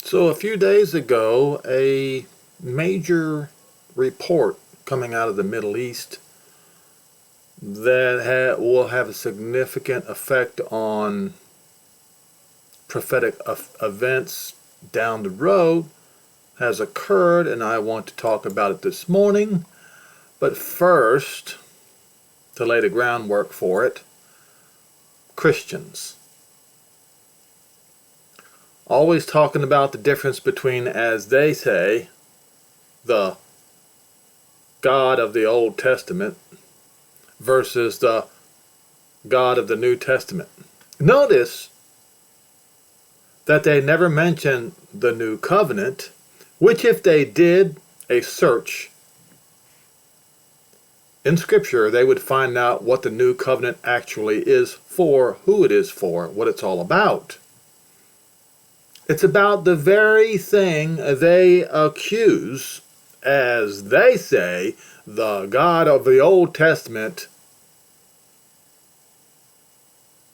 So a few days ago, a major report coming out of the Middle East that will have a significant effect on prophetic events down the road has occurred, and I want to talk about it this morning. But first, to lay the groundwork for it, Christians. Always talking about the difference between, as they say, the God of the Old Testament versus the God of the New Testament. Notice that they never mention the New Covenant, which if they did a search in Scripture, they would find out what the New Covenant actually is for, who it is for, what it's all about. It's about the very thing they accuse, as they say, the God of the Old Testament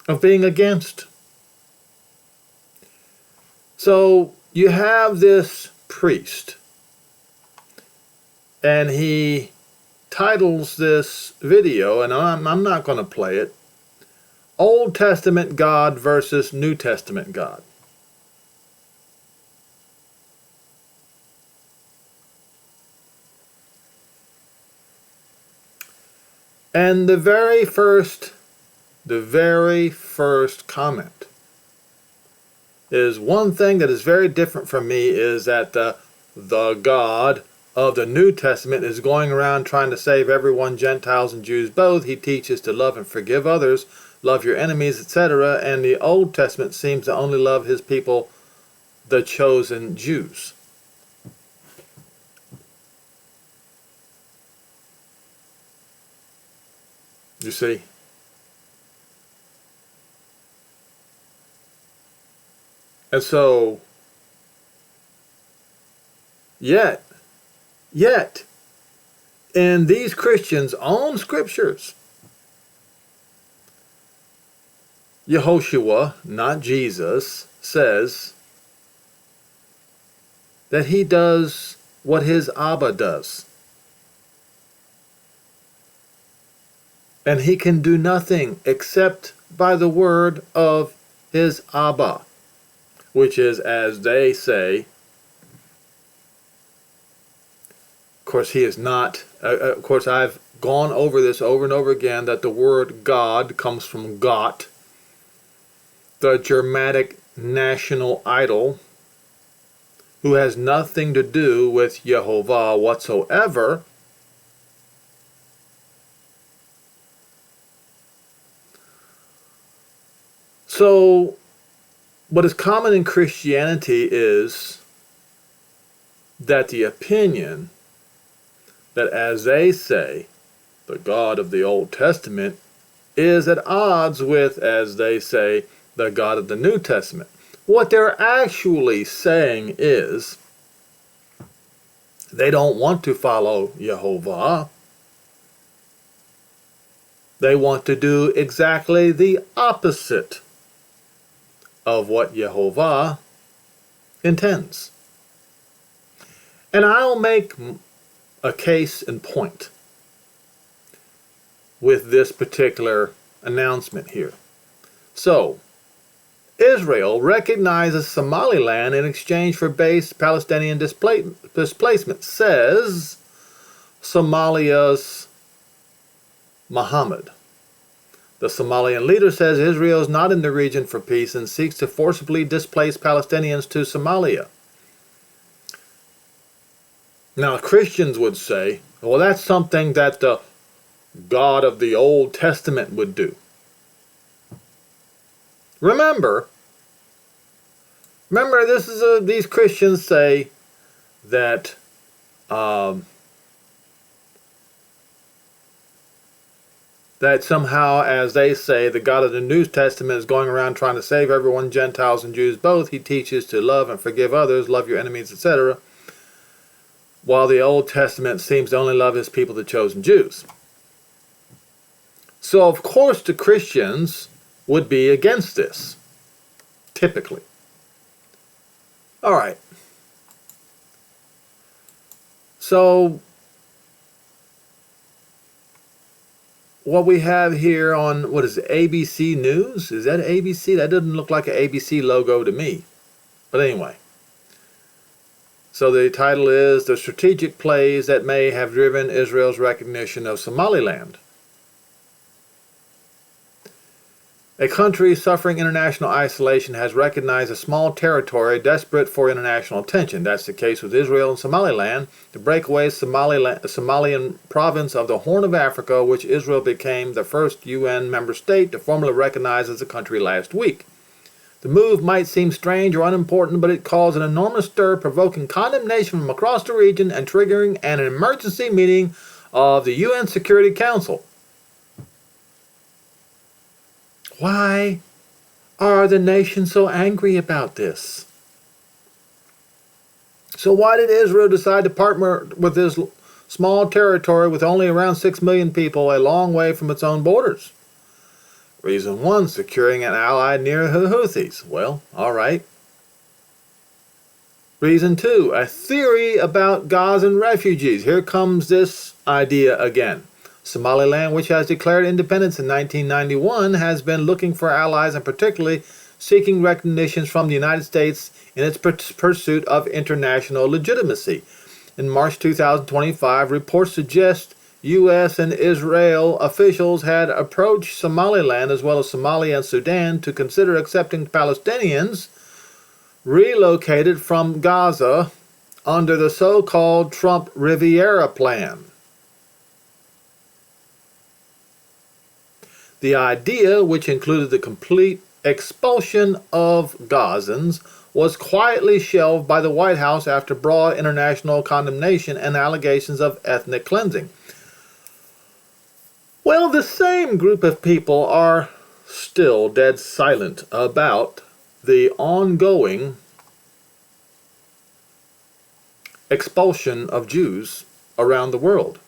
of being against. So you have this priest, and he titles this video, and I'm not going to play it, Old Testament God versus New Testament God. And the very first comment is one thing that is very different from me is that the God of the New Testament is going around trying to save everyone, Gentiles and Jews both. He teaches to love and forgive others, love your enemies, etc. And the Old Testament seems to only love his people, the chosen Jews. You see? And so, yet, in these Christians' own scriptures, Yehoshua, not Jesus, says that he does what his Abba does. And he can do nothing except by the word of his Abba, which is, as they say, of course he is not, of course I've gone over this over and over again, that the word God comes from Gott, the Germanic national idol, who has nothing to do with Jehovah whatsoever. So, what is common in Christianity is that the opinion that, as they say, the God of the Old Testament is at odds with, as they say, the God of the New Testament. What they're actually saying is they don't want to follow Jehovah. They want to do exactly the opposite of what Jehovah intends. And I'll make a case in point with this particular announcement here. So, Israel recognizes Somaliland in exchange for base Palestinian displacement, says Somalia's Mohammed. The Somalian leader says Israel is not in the region for peace and seeks to forcibly displace Palestinians to Somalia. Now, Christians would say, well, that's something that the God of the Old Testament would do. Remember, this is these Christians say that that somehow, as they say, the God of the New Testament is going around trying to save everyone, Gentiles and Jews both. He teaches to love and forgive others, love your enemies, etc., while the Old Testament seems to only love his people, the chosen Jews. So, of course, the Christians would be against this, typically. All right. So what we have here on, what is it, ABC News? Is that ABC? That doesn't look like an ABC logo to me. But anyway. So the title is The Strategic Plays That May Have Driven Israel's Recognition of Somaliland. A country suffering international isolation has recognized a small territory desperate for international attention. That's the case with Israel and Somaliland, the breakaway Somalian province of the Horn of Africa, which Israel became the first UN member state to formally recognize as a country last week. The move might seem strange or unimportant, but it caused an enormous stir, provoking condemnation from across the region and triggering an emergency meeting of the UN Security Council. Why are the nations so angry about this? So why did Israel decide to partner with this small territory with only around 6 million people, a long way from its own borders? Reason 1, securing an ally near the Houthis. Well, all right. Reason 2, a theory about Gazan refugees. Here comes this idea again. Somaliland, which has declared independence in 1991, has been looking for allies and particularly seeking recognition from the United States in its pursuit of international legitimacy. In March 2025, reports suggest U.S. and Israel officials had approached Somaliland as well as Somalia and Sudan to consider accepting Palestinians relocated from Gaza under the so-called Trump Riviera Plan. The idea, which included the complete expulsion of Gazans, was quietly shelved by the White House after broad international condemnation and allegations of ethnic cleansing. Well, the same group of people are still dead silent about the ongoing expulsion of Jews around the world,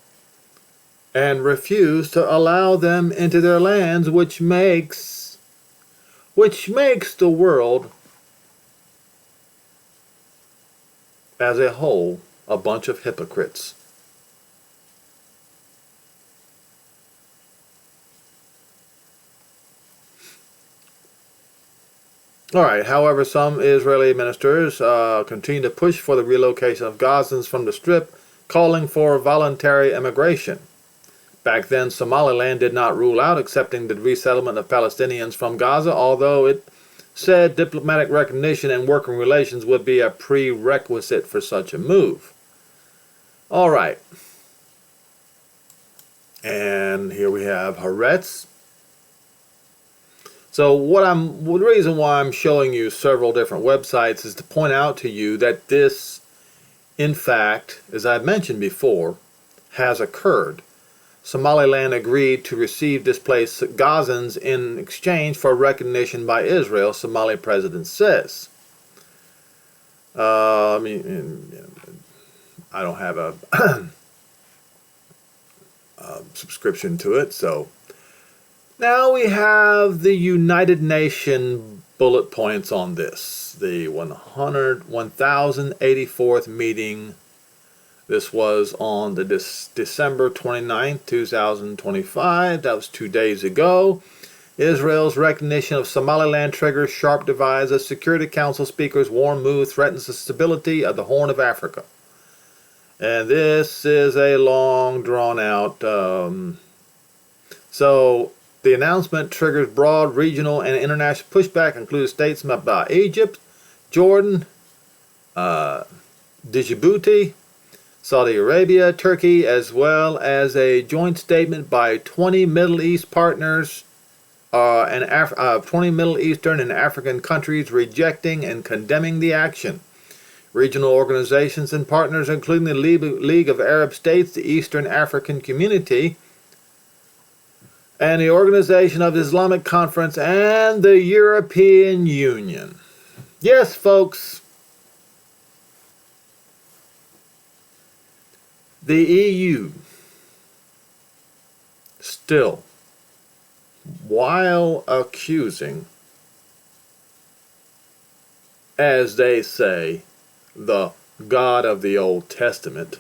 and refuse to allow them into their lands, which makes the world as a whole a bunch of hypocrites. All right, however, some Israeli ministers continue to push for the relocation of Gazans from the Strip, calling for voluntary immigration. Back then, Somaliland did not rule out accepting the resettlement of Palestinians from Gaza, although it said diplomatic recognition and working relations would be a prerequisite for such a move. All right. And here we have Haaretz. So the reason why I'm showing you several different websites is to point out to you that this, in fact, as I've mentioned before, has occurred. Somaliland agreed to receive displaced Gazans in exchange for recognition by Israel, Somali president says. I don't have a subscription to it, so. Now we have the United Nations bullet points on this. The 1084th meeting. This was on the December 29th, 2025. That was 2 days ago. Israel's recognition of Somaliland triggers sharp divides as Security Council speakers warn move threatens the stability of the Horn of Africa. And this is a long, drawn-out... So the announcement triggers broad regional and international pushback, including states by Egypt, Jordan, Djibouti, Saudi Arabia, Turkey, as well as a joint statement by 20 Middle East partners 20 Middle Eastern and African countries rejecting and condemning the action. Regional organizations and partners, including the League of Arab States, the Eastern African Community, and the Organization of Islamic Conference, and the European Union. Yes, folks. The EU still, while accusing, as they say, the God of the Old Testament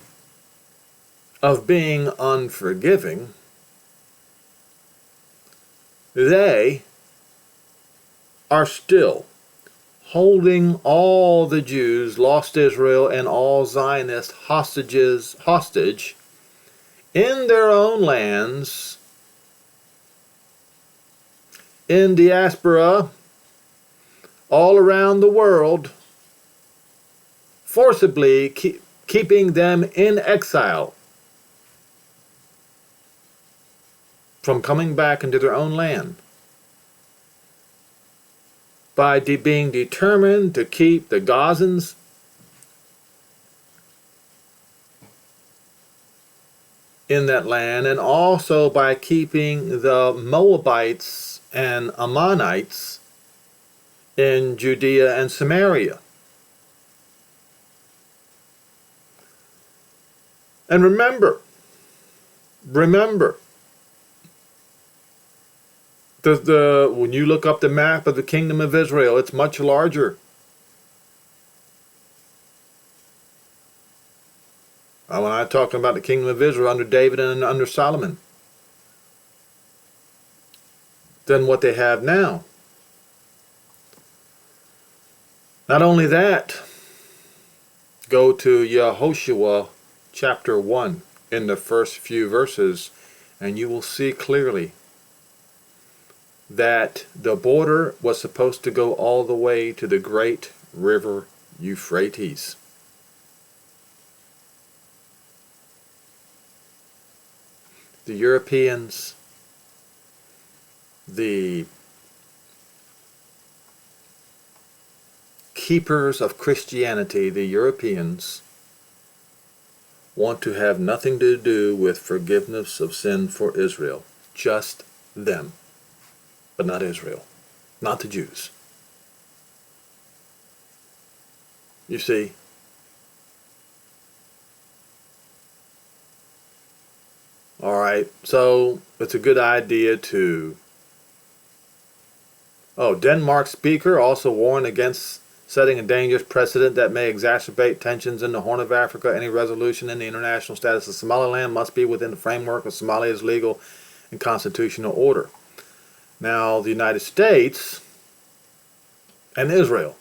of being unforgiving, they are still holding all the Jews, lost Israel, and all Zionist hostage in their own lands, in diaspora, all around the world, forcibly keeping them in exile from coming back into their own land, by being determined to keep the Gazans in that land, and also by keeping the Moabites and Ammonites in Judea and Samaria. And remember, when you look up the map of the kingdom of Israel, it's much larger. When I'm talking about the kingdom of Israel under David and under Solomon, than what they have now. Not only that, go to Yehoshua chapter 1 in the first few verses, and you will see clearly that the border was supposed to go all the way to the great river Euphrates. The Europeans, the keepers of Christianity, the Europeans, want to have nothing to do with forgiveness of sin for Israel. Just them. But not Israel. Not the Jews. You see? Alright, so it's a good idea to... Denmark's speaker also warned against setting a dangerous precedent that may exacerbate tensions in the Horn of Africa. Any resolution in the international status of Somaliland must be within the framework of Somalia's legal and constitutional order. Now, the United States and Israel.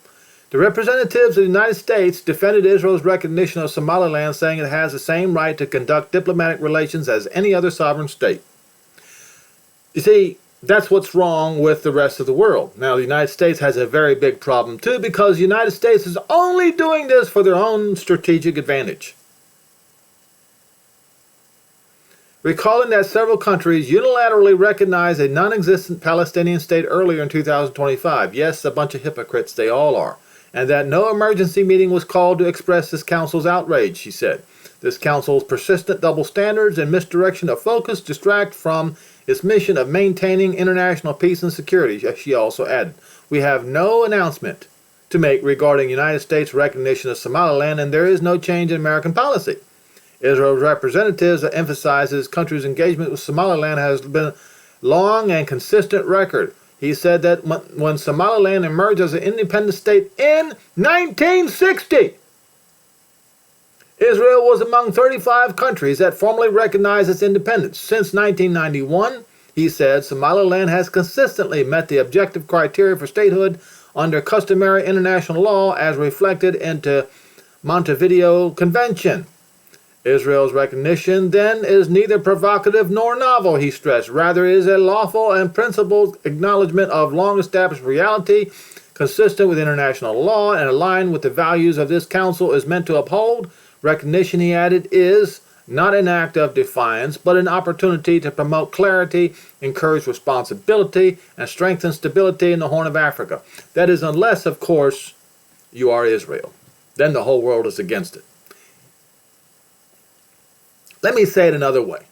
The representatives of the United States defended Israel's recognition of Somaliland, saying it has the same right to conduct diplomatic relations as any other sovereign state. You see, that's what's wrong with the rest of the world. Now, the United States has a very big problem, too, because the United States is only doing this for their own strategic advantage. Recalling that several countries unilaterally recognized a non-existent Palestinian state earlier in 2025. Yes, a bunch of hypocrites, they all are. And that no emergency meeting was called to express this council's outrage, she said. This council's persistent double standards and misdirection of focus distract from its mission of maintaining international peace and security, she also added. We have no announcement to make regarding United States recognition of Somaliland, and there is no change in American policy. Israel's representatives emphasizes country's engagement with Somaliland has been a long and consistent record. He said that when Somaliland emerged as an independent state in 1960, Israel was among 35 countries that formally recognized its independence. Since 1991, he said, Somaliland has consistently met the objective criteria for statehood under customary international law as reflected into Montevideo Convention. Israel's recognition, then, is neither provocative nor novel, he stressed. Rather, it is a lawful and principled acknowledgement of long-established reality, consistent with international law and aligned with the values of this council is meant to uphold. Recognition, he added, is not an act of defiance, but an opportunity to promote clarity, encourage responsibility, and strengthen stability in the Horn of Africa. That is, unless, of course, you are Israel. Then the whole world is against it. Let me say it another way.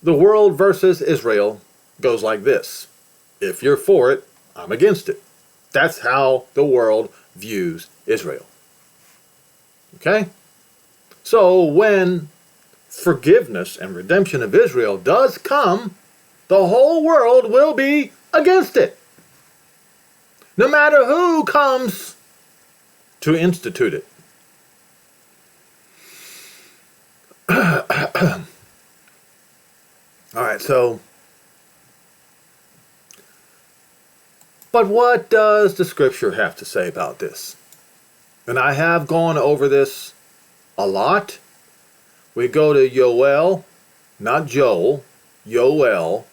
The world versus Israel goes like this. If you're for it, I'm against it. That's how the world views Israel. Okay? So when forgiveness and redemption of Israel does come, the whole world will be against it. No matter who comes to institute it. Alright, so, but what does the scripture have to say about this? And I have gone over this a lot. We go to Yoel, not Joel, Yoel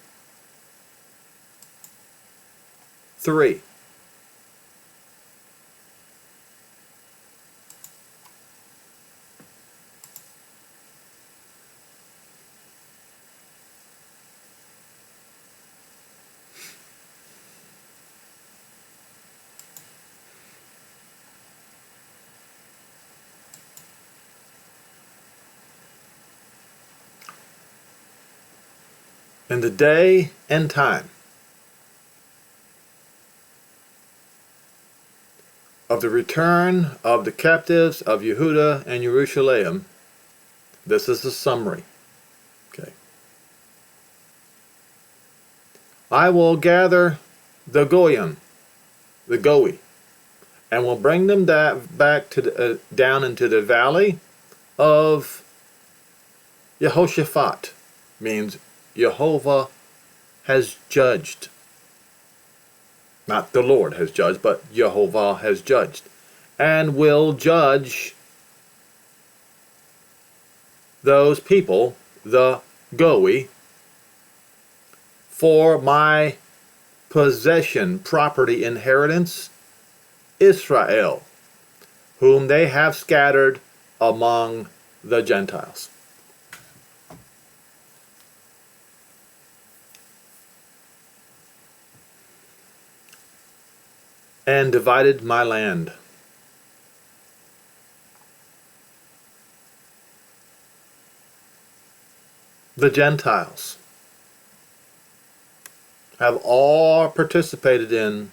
3. In the day and time of the return of the captives of Yehuda and Jerusalem, this is a summary. Okay. I will gather the Goyim, the Goi, and will bring them back to down into the valley of Yehoshaphat, means Jehovah has judged. Not the Lord has judged, but Jehovah has judged. And will judge those people, the Goi, for my possession, property, inheritance, Israel, whom they have scattered among the Gentiles. And divided my land. The Gentiles have all participated in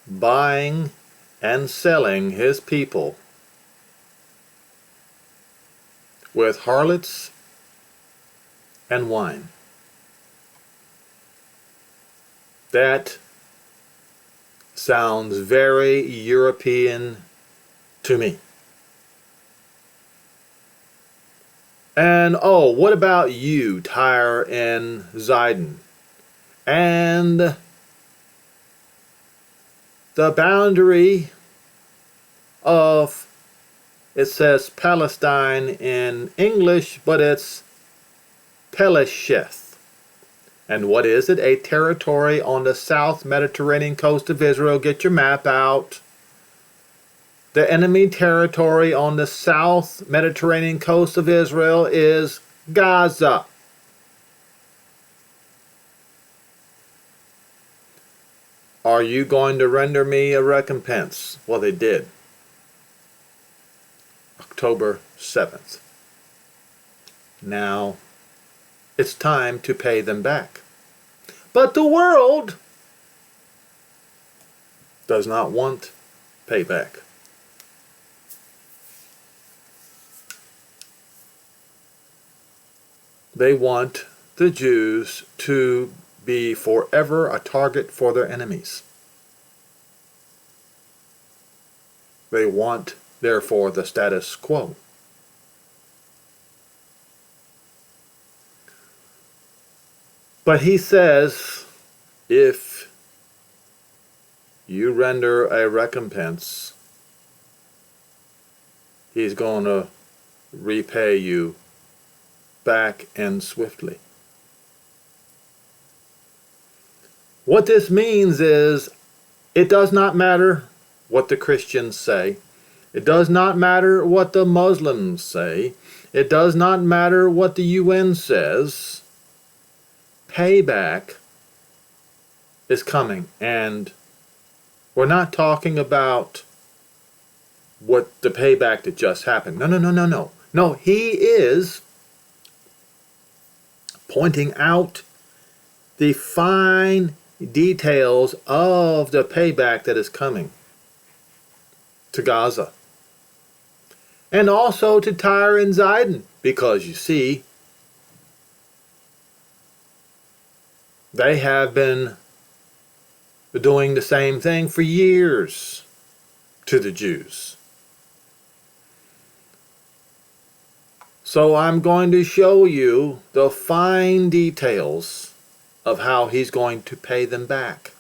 buying and selling his people with harlots and wine. That sounds very European to me. And oh, what about you, Tyre and Zidon? And the boundary of, it says Palestine in English, but it's Pelesheth. And what is it? A territory on the South Mediterranean coast of Israel. Get your map out. The enemy territory on the South Mediterranean coast of Israel is Gaza. Are you going to render me a recompense? Well, they did. October 7th. Now, it's time to pay them back. But the world does not want payback. They want the Jews to be forever a target for their enemies. They want, therefore, the status quo. But he says, if you render a recompense, he's going to repay you back and swiftly. What this means is, it does not matter what the Christians say. It does not matter what the Muslims say. It does not matter what the UN says. Payback is coming. And we're not talking about what the payback that just happened. No. No, he is pointing out the fine details of the payback that is coming to Gaza. And also to Tyre and Zidon. Because you see, they have been doing the same thing for years to the Jews. So I'm going to show you the fine details of how he's going to pay them back.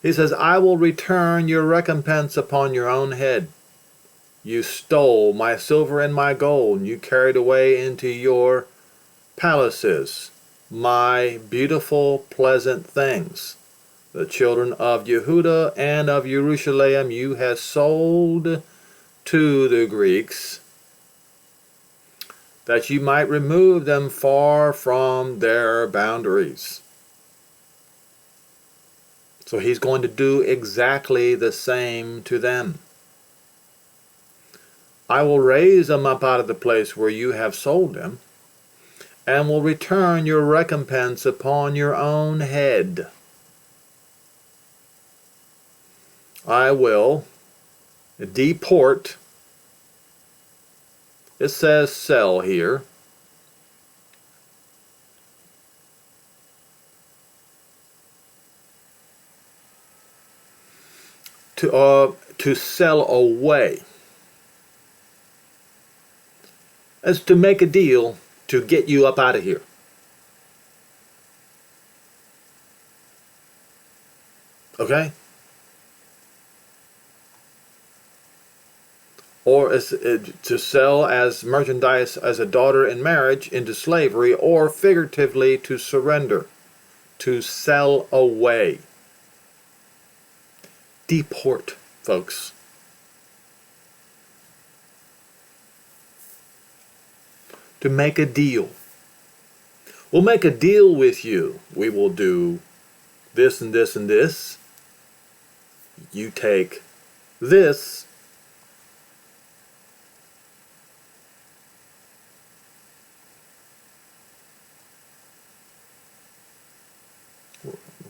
He says, I will return your recompense upon your own head. You stole my silver and my gold, and you carried away into your palaces my beautiful, pleasant things. The children of Yehuda and of Jerusalem you have sold to the Greeks, that you might remove them far from their boundaries. So he's going to do exactly the same to them. I will raise them up out of the place where you have sold them, and will return your recompense upon your own head. I will deport. It says sell here. To sell away. As to make a deal to get you up out of here. Okay? Or to sell as merchandise as a daughter in marriage into slavery, or figuratively to surrender, to sell away. Deport, folks. To make a deal. We'll make a deal with you. We will do this and this and this. You take this.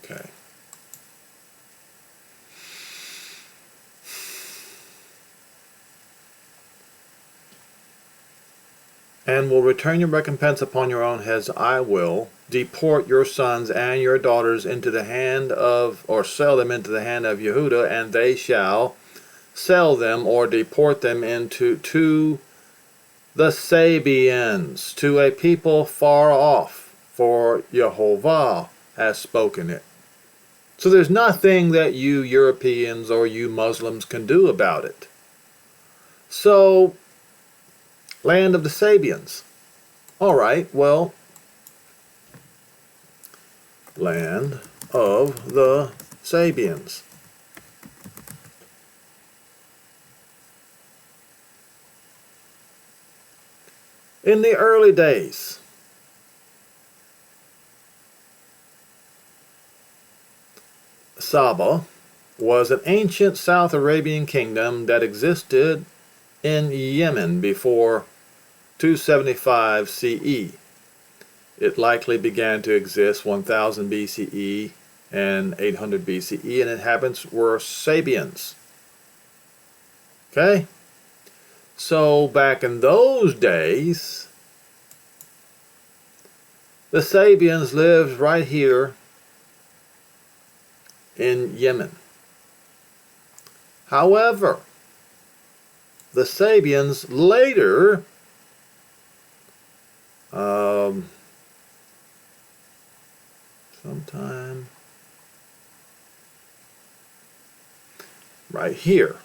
Okay. And will return your recompense upon your own heads. I will deport your sons and your daughters into the hand of, or sell them into the hand of Yehuda, and they shall sell them or deport them to the Sabians, to a people far off, for Jehovah has spoken it. So there's nothing that you Europeans or you Muslims can do about it. So, land of the Sabians. All right, well, land of the Sabians. In the early days, Saba was an ancient South Arabian kingdom that existed in Yemen before 275 CE. It likely began to exist 1000 BCE and 800 BCE, and inhabitants were Sabians. Okay? So back in those days, the Sabians lived right here in Yemen. However, the Sabians later sometime right here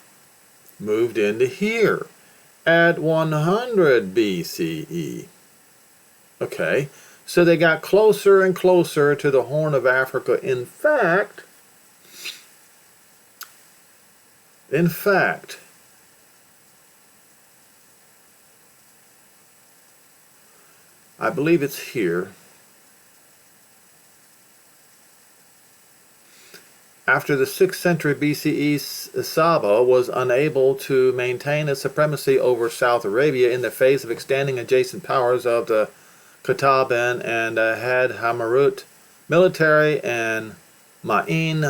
moved into here at 100 BCE. Okay, so they got closer and closer to the Horn of Africa. In fact, I believe it's here. After the 6th century BCE, Saba was unable to maintain its supremacy over South Arabia in the face of extending adjacent powers of the Kataban and had Hamarut military and Ma'in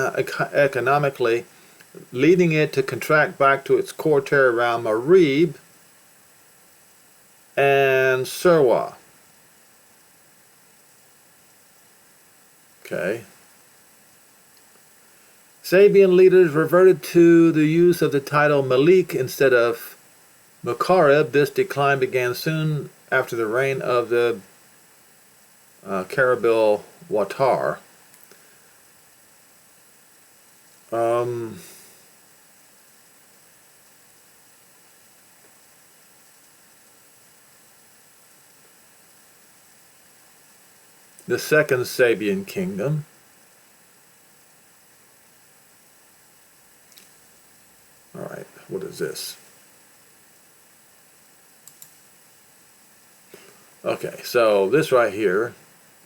economically, leading it to contract back to its core territory around Marib and Surwa. Okay. Sabian leaders reverted to the use of the title Malik instead of Mukarib. This decline began soon after the reign of the Karabil Watar. The second Sabian kingdom. All right, what is this? Okay, so this right here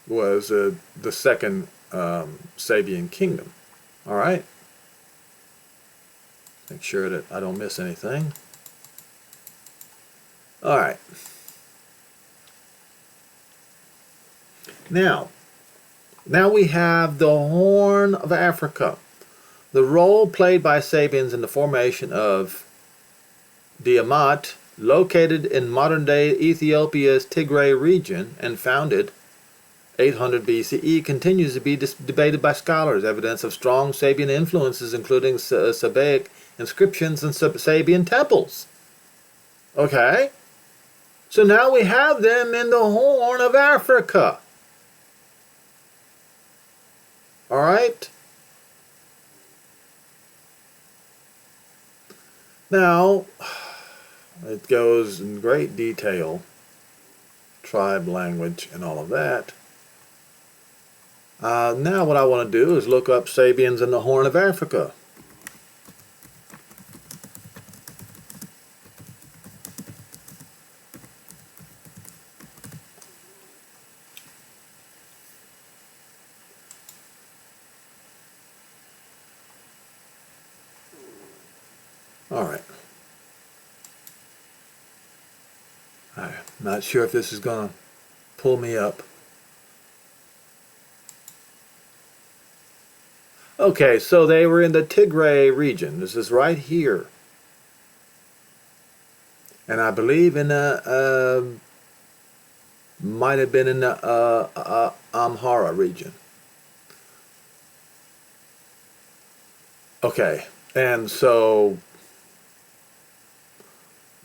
was the second Sabian kingdom. All right. Make sure that I don't miss anything. All right. Now we have the Horn of Africa. The role played by Sabians in the formation of Diamat, located in modern-day Ethiopia's Tigray region and founded 800 BCE, continues to be debated by scholars. Evidence of strong Sabian influences, including Sabaic inscriptions and Sabian temples. Okay? So now we have them in the Horn of Africa. All right? Now, it goes in great detail, tribe, language, and all of that. Now what I want to do is look up Sabians in the Horn of Africa. All right. I'm not sure if this is going to pull me up. Okay, so they were in the Tigray region. This is right here. And I believe in the, might have been in the Amhara region. Okay, and so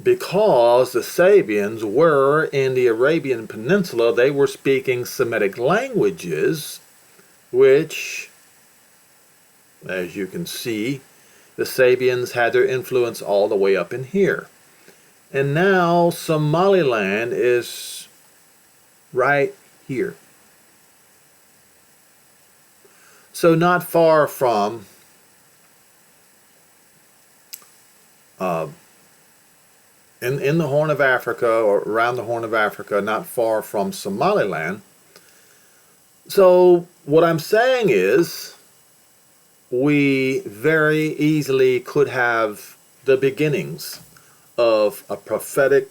because the Sabians were in the Arabian Peninsula, they were speaking Semitic languages, which, as you can see, the Sabians had their influence all the way up in here. And now Somaliland is right here. So not far from in the Horn of Africa, or around the Horn of Africa, not far from Somaliland. So what I'm saying is, we very easily could have the beginnings of a prophetic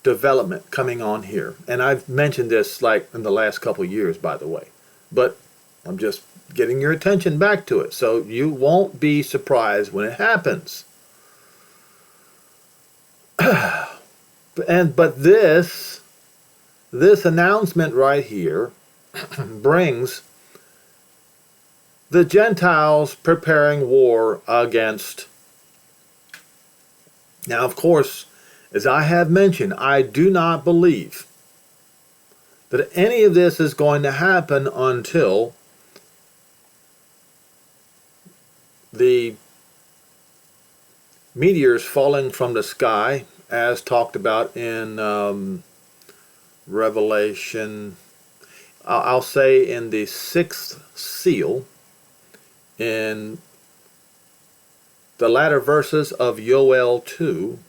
development coming on here. And I've mentioned this like in the last couple of years, by the way. But I'm just getting your attention back to it, so you won't be surprised when it happens. But this announcement right here brings the Gentiles preparing war against. Now, of course, as I have mentioned, I do not believe that any of this is going to happen until the meteors falling from the sky, as talked about in Revelation, I'll say in the 6th seal, in the latter verses of Yoel 2,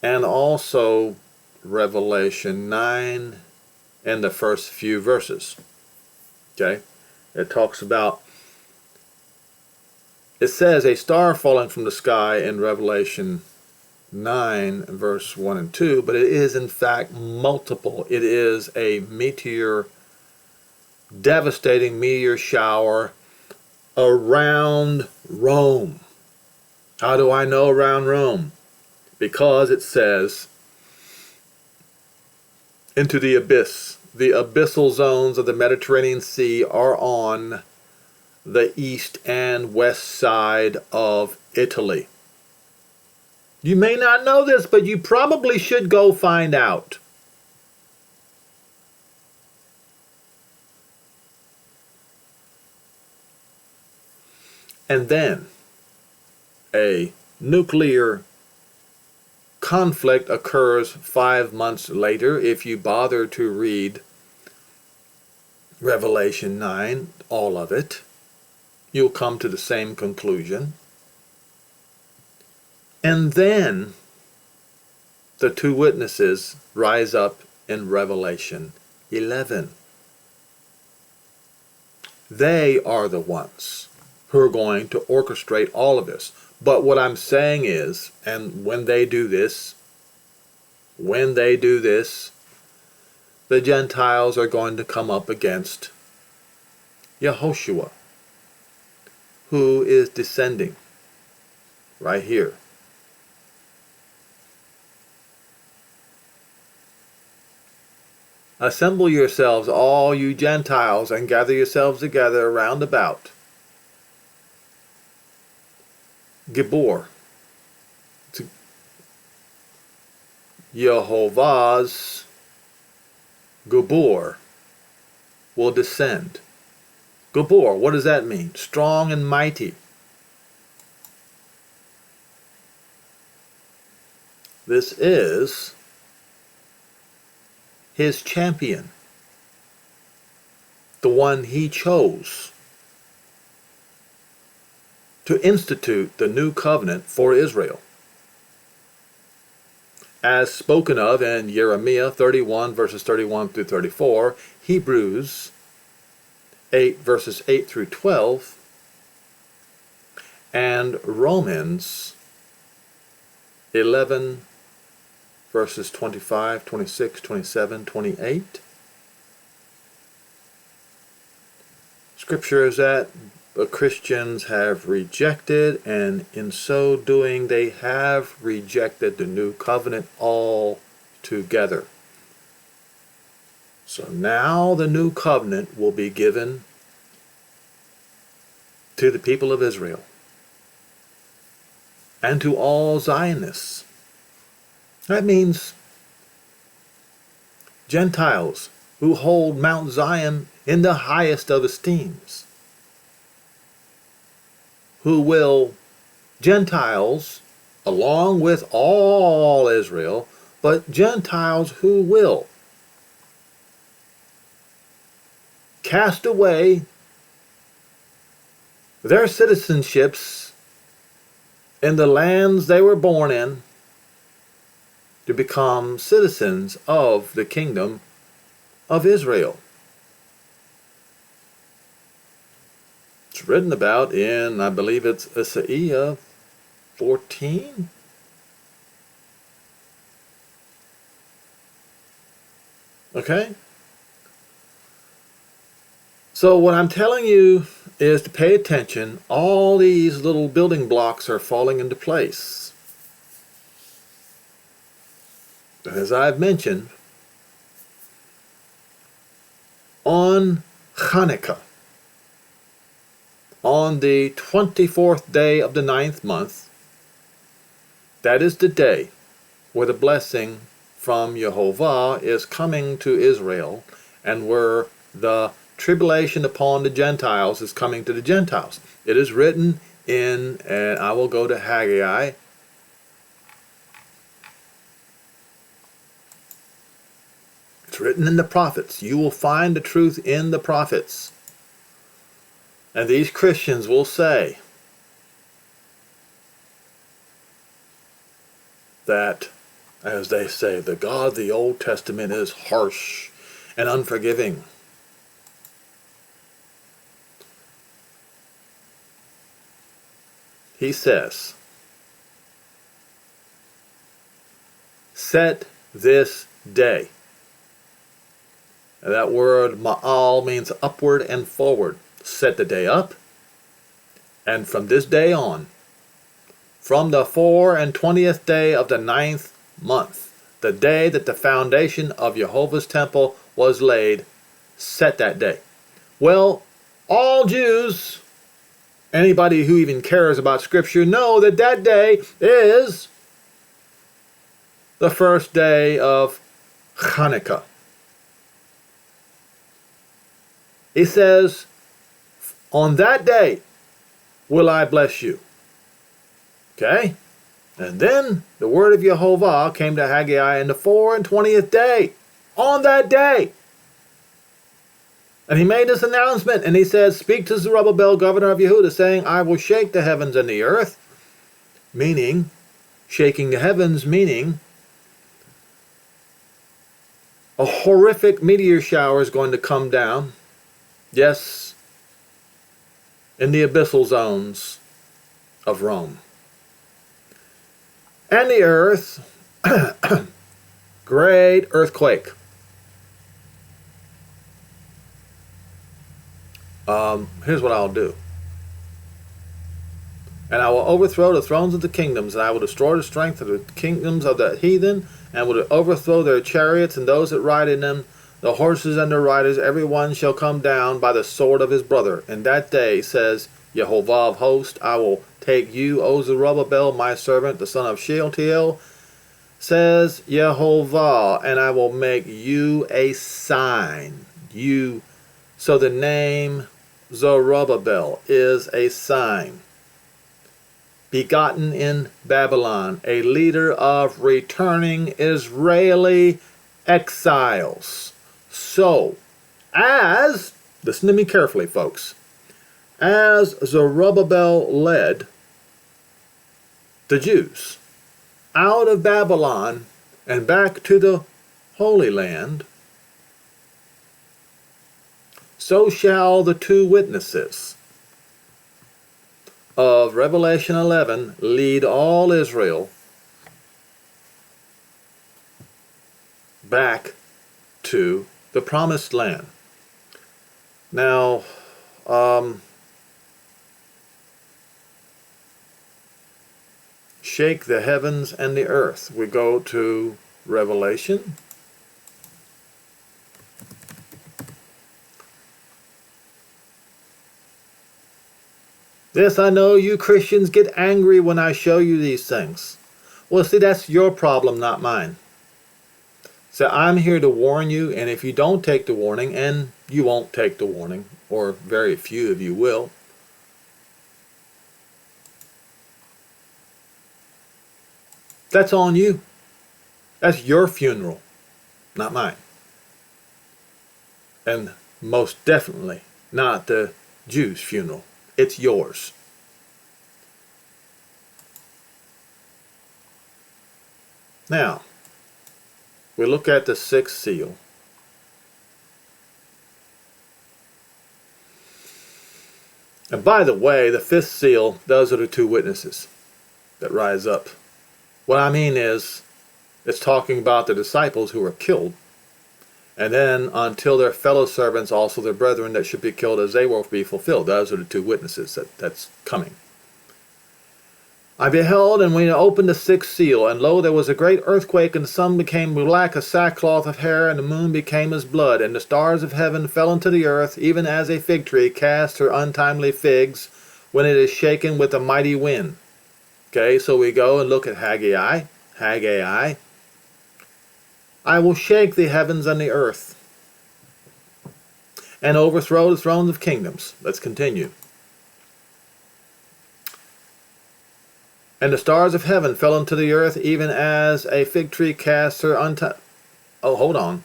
and also Revelation 9 and the first few verses. Okay? It talks about, it says a star falling from the sky in Revelation 9 verse 1 and 2, but it is in fact multiple. It is a meteor, devastating meteor shower around Rome. How do I know around Rome? Because it says, into the abyss. The abyssal zones of the Mediterranean Sea are on the east and west side of Italy. You may not know this, but you probably should go find out. And then a nuclear conflict occurs 5 months later. If you bother to read Revelation 9, all of it, you'll come to the same conclusion. And then the two witnesses rise up in Revelation 11. They are the ones who are going to orchestrate all of this. But what I'm saying is, and when they do this, the Gentiles are going to come up against Yehoshua, who is descending right here. Assemble yourselves, all you Gentiles, and gather yourselves together round about Gibor, Yehovah's Gibor will descend. Gibor, what does that mean? Strong and mighty. This is his champion, the one he chose to institute the new covenant for Israel, as spoken of in Jeremiah 31 verses 31 through 34, Hebrews 8 verses 8 through 12, and Romans 11 verses 25, 26, 27, 28. Scriptures that the Christians have rejected, and in so doing they have rejected the new covenant altogether. So now the new covenant will be given to the people of Israel and to all Zionists. That means Gentiles who hold Mount Zion in the highest of esteems, who will, Gentiles, along with all Israel, but Gentiles who will cast away their citizenships in the lands they were born in to become citizens of the kingdom of Israel. It's written about in, I believe it's Isaiah 14. Okay? So what I'm telling you is to pay attention. All these little building blocks are falling into place. As I've mentioned, on Hanukkah, on the 24th day of the 9th month, that is the day where the blessing from Yehovah is coming to Israel, and where the tribulation upon the Gentiles is coming to the Gentiles. It is written in, and I will go to Haggai. It's written in the prophets. You will find the truth in the prophets. And these Christians will say that, as they say, the God of the Old Testament is harsh and unforgiving. He says, set this day. And that word ma'al means upward and forward. Set the day up, and from this day on, from the 24th day of the 9th month, the day that the foundation of Jehovah's temple was laid, set that day. Well, all Jews Anybody who even cares about Scripture know that that day is the first day of Hanukkah. He says, on that day will I bless you. Okay? And then the word of Jehovah came to Haggai in the 24th day. On that day. And he made this announcement, and he said, speak to Zerubbabel, governor of Yehuda, saying, I will shake the heavens and the earth. Meaning, shaking the heavens, meaning a horrific meteor shower is going to come down. Yes, in the abyssal zones of Rome. And the earth, great earthquake. Here's what I'll do. And I will overthrow the thrones of the kingdoms, and I will destroy the strength of the kingdoms of the heathen, and will overthrow their chariots and those that ride in them, the horses and their riders. Every one shall come down by the sword of his brother. And that day, says Jehovah of hosts, I will take you, O Zerubbabel, my servant, the son of Shealtiel, says Jehovah, and I will make you a sign. You, so the name Zerubbabel is a sign. Begotten in Babylon, a leader of returning Israeli exiles. So, listen to me carefully, folks, as Zerubbabel led the Jews out of Babylon and back to the Holy Land, so shall the two witnesses of Revelation 11 lead all Israel back to the Promised Land. Now, shake the heavens and the earth. We go to Revelation. Yes, I know you Christians get angry when I show you these things. Well, see, that's your problem, not mine. So I'm here to warn you, and if you don't take the warning, and you won't take the warning, or very few of you will, that's on you. That's your funeral, not mine. And most definitely not the Jews' funeral. It's yours. Now, we look at the sixth seal. And by the way, the fifth seal, those are the two witnesses that rise up. What I mean is, it's talking about the disciples who were killed. And then until their fellow servants, also their brethren that should be killed as they will be fulfilled. Those are the two witnesses that's coming. I beheld, and when he opened the sixth seal, and lo, there was a great earthquake, and the sun became black as sackcloth of hair, and the moon became as blood, and the stars of heaven fell into the earth, even as a fig tree casts her untimely figs when it is shaken with a mighty wind. Okay, so we go and look at Haggai. Haggai. I will shake the heavens and the earth and overthrow the thrones of kingdoms. Let's continue. And the stars of heaven fell into the earth, even as a fig tree casts her Oh, hold on.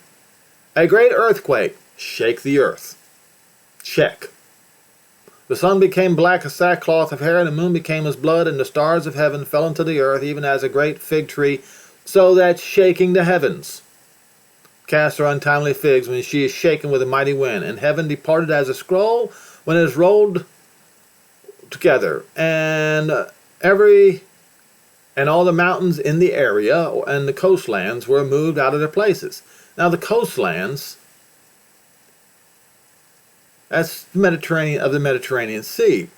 A great earthquake. Shake the earth. Check. The sun became black as sackcloth of hair, and the moon became as blood, and the stars of heaven fell into the earth, even as a great fig tree, so that shaking the heavens cast her untimely figs when she is shaken with a mighty wind. And heaven departed as a scroll when it is rolled together. And all the mountains in the area and the coastlands were moved out of their places. Now the coastlands, that's the Mediterranean Sea.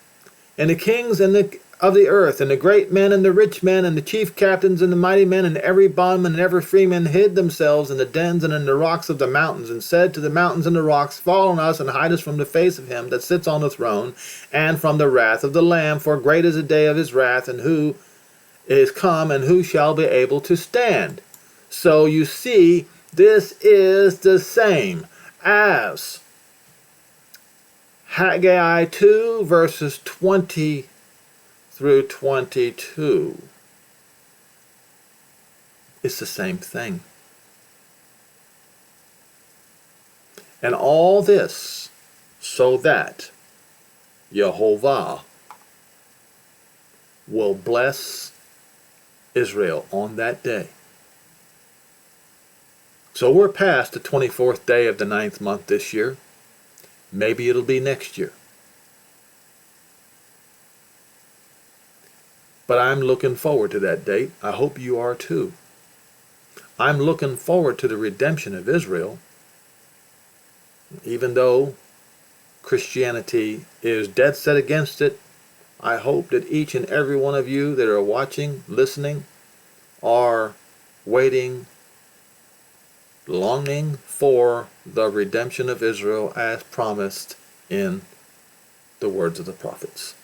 And the kings and the of the earth, and the great men and the rich men and the chief captains and the mighty men and every bondman and every freeman hid themselves in the dens and in the rocks of the mountains, and said to the mountains and the rocks, Fall on us and hide us from the face of him that sits on the throne and from the wrath of the Lamb, for great is the day of his wrath, and who is come, and who shall be able to stand? So you see, this is the same as Haggai 2 verses 20 through 22. It's the same thing. And all this so that Jehovah will bless Israel on that day. So we're past the 24th day of the 9th month this year. Maybe it'll be next year. But I'm looking forward to that date. I hope you are too. I'm looking forward to the redemption of Israel. Even though Christianity is dead set against it, I hope that each and every one of you that are watching, listening, are waiting, longing for the redemption of Israel as promised in the words of the prophets.